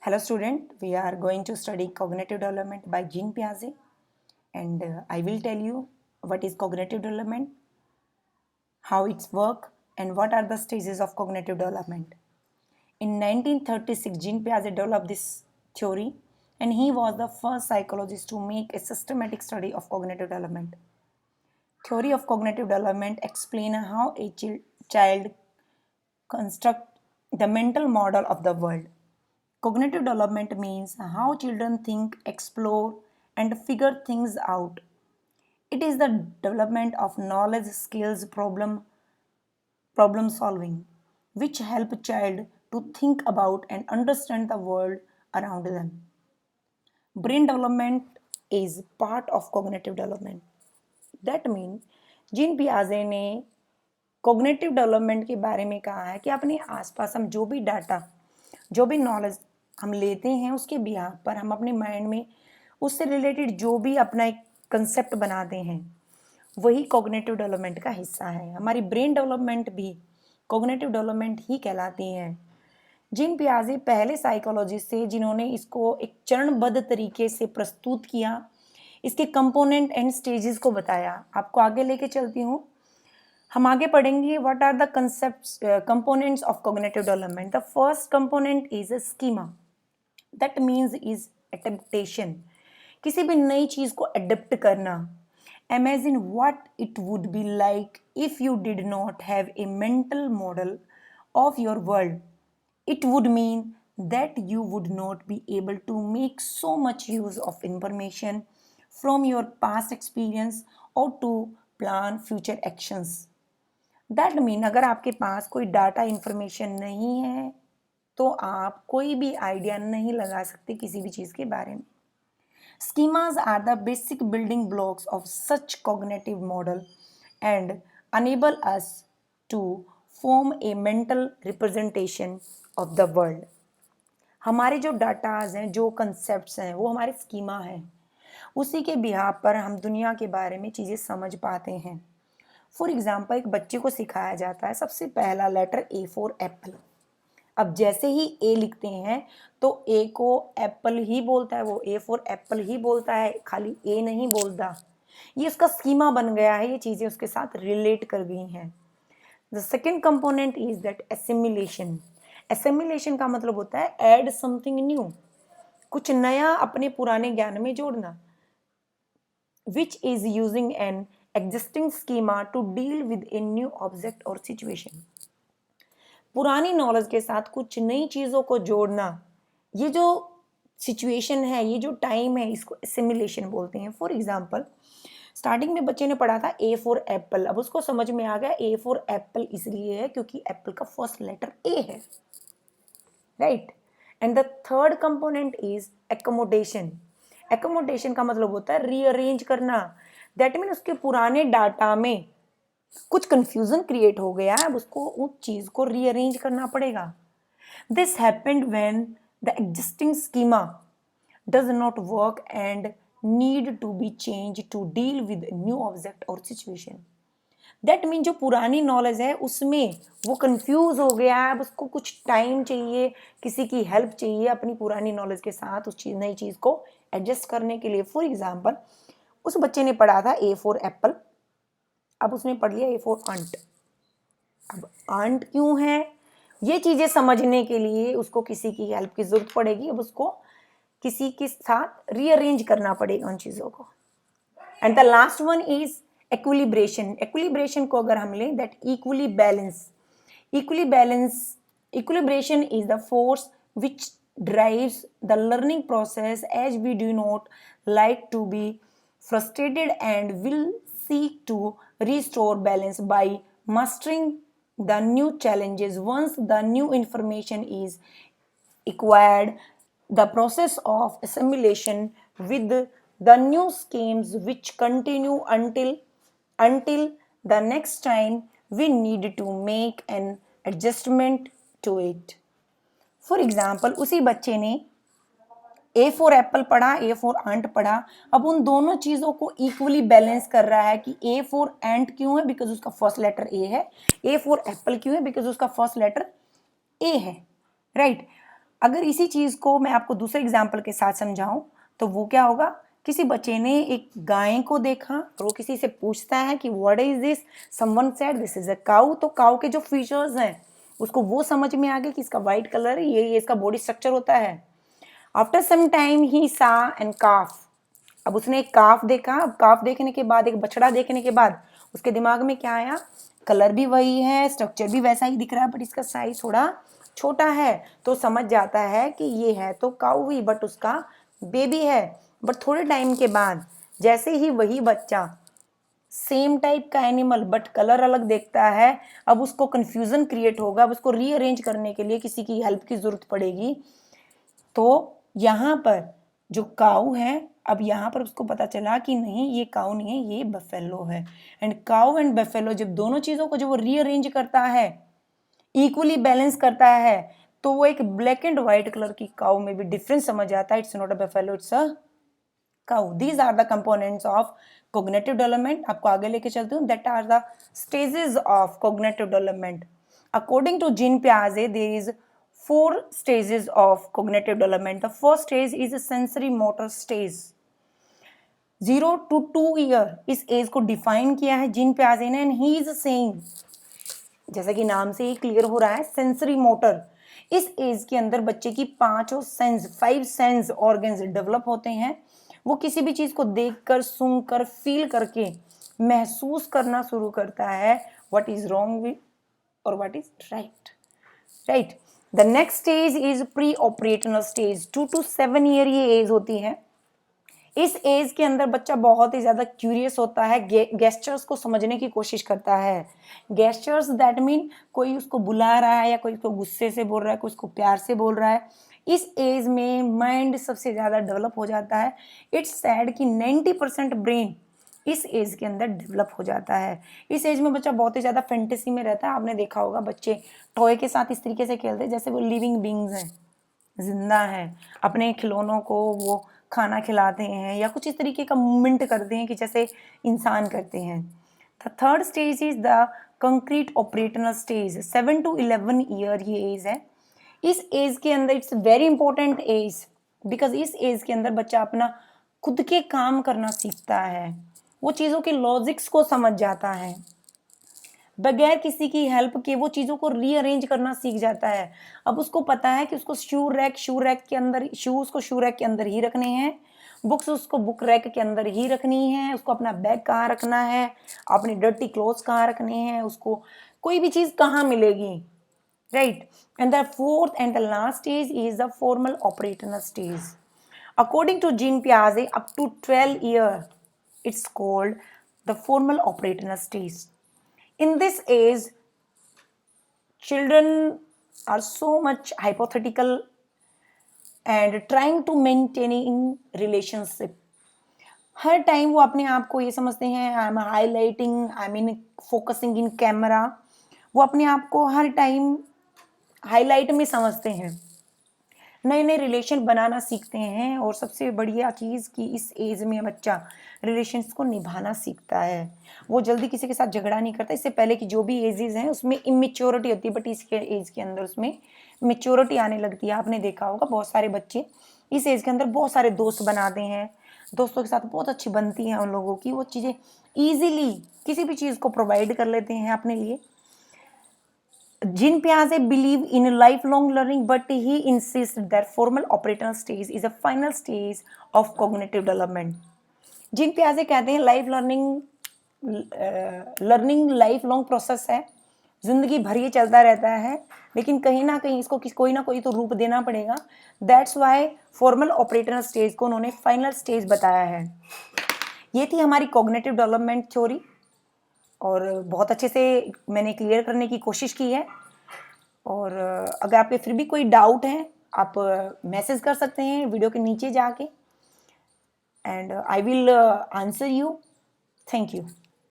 Hello student, we are going to study cognitive development by Jean Piaget and I will tell you what is cognitive development, how it's work and what are the stages of cognitive development. In 1936, Jean Piaget developed this theory and he was the first psychologist to make a systematic study of cognitive development. Theory of cognitive development explains how a child construct the mental model of the world. Cognitive development means how children think, explore, and figure things out. It is the development of knowledge, skills, problem solving, which help child to think about and understand the world around them. Brain development is part of cognitive development. That means Jean पियाजे ने cognitive development के बारे में कहा है कि अपने आसपास हम जो भी डाटा जो भी नॉलेज हम लेते हैं उसके बिहाफ पर हम अपने माइंड में उससे रिलेटेड जो भी अपना एक कंसेप्ट बनाते हैं वही कॉग्निटिव डेवलपमेंट का हिस्सा है। हमारी ब्रेन डेवलपमेंट भी कॉग्निटिव डेवलपमेंट ही कहलाती है। जीन पियाजे पहले साइकोलॉजिस्ट थे जिन्होंने इसको एक चरणबद्ध तरीके से प्रस्तुत किया, इसके कंपोनेंट एंड स्टेजेस को बताया। आपको आगे लेके चलती हूँ। हम आगे पढ़ेंगे what are the concepts components of cognitive development. The first component is a schema, that means is adaptation, किसी भी नई चीज को एडेप्ट करना। Imagine what it would be like if you did not have a mental model of your world. It would mean that you would not be able to make so much use of information from your past experience or to plan future actions. That mean अगर आपके पास कोई data information नहीं है तो आप कोई भी idea नहीं लगा सकते किसी भी चीज़ के बारे में। Schemas are the basic building blocks of such cognitive model and enable us to form a mental representation of the world. हमारे जो डाटाज हैं, जो कंसेप्ट्स हैं, वो हमारे स्कीमा हैं। उसी के बिहाफ पर हम दुनिया के बारे में चीज़ें समझ पाते हैं। फॉर एग्जाम्पल, एक बच्चे को सिखाया जाता है सबसे पहला लेटर ए फॉर एप्पल। अब जैसे ही ए लिखते हैं तो ए को एप्पल ही बोलता है, वो ए फॉर एप्पल ही बोलता है, खाली ए नहीं बोलता। ये उसका स्कीमा बन गया है, ये चीज़ें उसके साथ रिलेट कर गई हैं। The second component is that assimilation. Assimilation का मतलब होता है ऐड समथिंग न्यू, कुछ नया अपने पुराने ज्ञान में जोड़ना। Which is using an existing schema to deal with a new object और सिचुएशन। पुरानी नॉलेज के साथ कुछ नई चीज़ों को जोड़ना, ये जो सिचुएशन है, ये जो टाइम है, इसको एसिमिलेशन बोलते हैं। फॉर एग्जाम्पल, स्टार्टिंग में बच्चे ने पढ़ा था ए फॉर एप्पल, अब उसको समझ में आ गया ए फॉर एप्पल इसलिए है क्योंकि एप्पल का फर्स्ट लेटर ए है, right. And the third component is accommodation. Accommodation का मतलब होता है रीअरेंज करना। दैट मीन उसके पुराने डाटा में कुछ कंफ्यूजन क्रिएट हो गया है, अब उसको उस चीज को रीअरेंज करना पड़ेगा। This happened when the existing schema does not work and need to be change to deal with new object और सिचुएशन। दैट मीन जो पुरानी नॉलेज है उसमें वो कंफ्यूज हो गया है, अब उसको कुछ टाइम चाहिए, किसी की हेल्प चाहिए अपनी पुरानी नॉलेज के साथ उस चीज नई चीज को एडजस्ट करने के लिए। फॉर एग्जाम्पल, उस बच्चे ने पढ़ा था ए फॉर एप्पल, अब उसने पढ़ लिया ए फॉर आंट। अब आंट क्यों है, ये चीजें समझने के लिए उसको किसी की हेल्प की जरूरत पड़ेगी, अब उसको किसी के साथ रीअरेंज करना पड़ेगा उन चीजों को। And the last one is equilibration. Equilibration को अगर हम लें, that equally balance. Equilibration is the force which drives the learning process, as we do not like to be frustrated and will seek to restore balance by mastering the new challenges. Once the new information is acquired, the process of assimilation with the new schemes which continue until the next time we need to make an adjustment to it. For example, उसी बच्चे ने A for Apple पढ़ा, A for aunt पढ़ा, अब उन दोनों चीज़ों को इक्वली बैलेंस कर रहा है कि ए फॉर एंट क्यों है, बिकॉज उसका फर्स्ट लेटर ए है। ए फॉर एप्पल क्यों है, बिकॉज उसका फर्स्ट लेटर ए है, राइट। अगर इसी चीज़ को मैं आपको दूसरे एग्जाम्पल के साथ समझाऊं तो वो क्या होगा, किसी बच्चे ने एक गाय को देखा और वो किसी से पूछता है कि what is this, someone said this is a cow, तो काऊ के जो फीचर्स हैं उसको वो समझ में आ गया कि इसका वाइट कलर है, ये इसका बॉडी स्ट्रक्चर होता है। आफ्टर सम टाइम ही सा एंड काफ, अब उसने एक काफ देखा। अब काफ देखने के बाद, एक बछड़ा देखने के बाद उसके दिमाग में क्या आया, कलर भी वही है, स्ट्रक्चर भी वैसा ही दिख रहा है, बट इसका साइज थोड़ा छोटा है। तो समझ जाता है कि ये है तो काऊ ही, बट उसका बेबी है। बट थोड़े टाइम के बाद जैसे ही वही बच्चा सेम टाइप का एनिमल बट कलर अलग देखता है, अब उसको कंफ्यूजन क्रिएट होगा, अब उसको रीअरेंज करने के लिए किसी की हेल्प की जरूरत पड़ेगी। तो यहाँ पर जो काऊ है, अब यहाँ पर उसको पता चला कि नहीं ये काऊ नहीं है, ये बफेलो है। एंड काऊ एंड बफेलो जब दोनों चीज़ों को जब वो रीअरेंज करता है, इक्वली बैलेंस करता है, तो वो एक ब्लैक एंड व्हाइट कलर की काऊ में भी डिफरेंस समझ आता है। It's not a buffalo, it's a cow. These are the components of cognitive development. आपको आगे लेके चलती हूँ। That are the stages of cognitive development. According to Jean पियाजे there is 4 stages of cognitive development. The first stage is a sensory motor stage. 0 to 2 year इस as को define किया है जीन पियाजे ने, एंड ही इज सेइंग, जैसा कि नाम से ही क्लियर हो रहा है, सेंसरी मोटर। इस एज के अंदर बच्चे की 5 सेंस ऑर्गन्स डेवलप होते हैं। वो किसी भी चीज को देखकर, सुनकर, फील करके महसूस करना शुरू करता है व्हाट इज रॉन्ग विद और what is right. Right. The next stage is pre operational stage. 2 to 7 year ये एज होती है। इस एज के अंदर बच्चा बहुत ही ज्यादा क्यूरियस होता है, गेस्चर्स को समझने की कोशिश करता है। गेस्चर्स दैट मीन कोई उसको बुला रहा है या कोई उसको गुस्से से बोल रहा है, कोई उसको प्यार से बोल रहा है। इस एज में माइंड सबसे ज्यादा डेवलप हो जाता है। इट्स सैड कि 90% ब्रेन इस एज के अंदर डेवलप हो जाता है। इस एज में बच्चा बहुत ही ज़्यादा फैंटेसी में रहता है। आपने देखा होगा बच्चे टॉय के साथ इस तरीके से खेलते हैं जैसे वो लिविंग बींग्स हैं, जिंदा हैं। अपने खिलौनों को वो खाना खिलाते हैं या कुछ इस तरीके का मूवमेंट करते हैं कि जैसे इंसान करते हैं। The third stage is the concrete operational stage. 7 to 11 year ये एज है। इस एज के अंदर it's very important age, because इस एज के अंदर बच्चा अपना खुद के काम करना सीखता है। वो चीज़ों के लॉजिक्स को समझ जाता है, बगैर किसी की हेल्प के वो चीज़ों को रीअरेंज करना सीख जाता है। अब उसको पता है कि उसको शू रैक के अंदर, शूज़ को शू रैक के अंदर ही रखने हैं, बुक्स उसको बुक रैक के अंदर ही रखनी है, उसको अपना बैग कहाँ रखना है, अपनी डर्टी क्लोथ्स कहाँ रखने हैं, उसको कोई भी चीज़ कहाँ मिलेगी। Right. And the fourth and the last stage is the formal operational stage. According to Jean पियाजे up to 12 year it's called the formal operational stage. In this age, children are so much hypothetical and trying to maintaining relationship. Her time वो अपने आप को ये समझते हैं I am highlighting, I mean focusing in camera. वो अपने आप को हर टाइम हाईलाइट में समझते हैं, नए नए रिलेशन बनाना सीखते हैं। और सबसे बढ़िया चीज़ कि इस एज में बच्चा रिलेशंस को निभाना सीखता है। वो जल्दी किसी के साथ झगड़ा नहीं करता। इससे पहले की जो भी एजेस हैं उसमें इमेच्योरिटी होती है, बट इसके एज के अंदर उसमें मेच्योरिटी आने लगती है। आपने देखा होगा बहुत सारे बच्चे इस एज के अंदर बहुत सारे दोस्त बनाते हैं, दोस्तों के साथ बहुत अच्छी बनती हैं उन लोगों की। वो चीज़ें ईजिली किसी भी चीज़ को प्रोवाइड कर लेते हैं अपने लिए। Jean Piaget believed in lifelong learning, but he insists that formal operational stage is a final stage of cognitive development. Jean पियाजे कहते हैं life learning lifelong process है, जिंदगी भर ये चलता रहता है, लेकिन कहीं ना कहीं इसको कोई ना कोई तो रूप देना पड़ेगा। That's why formal operational stage को उन्होंने फाइनल स्टेज बताया है। ये थी हमारी कॉग्निटिव डेवलपमेंट थ्योरी, और बहुत अच्छे से मैंने क्लियर करने की कोशिश की है। और अगर आपके फिर भी कोई डाउट है आप मैसेज कर सकते हैं वीडियो के नीचे जाके, and I will answer you. Thank you.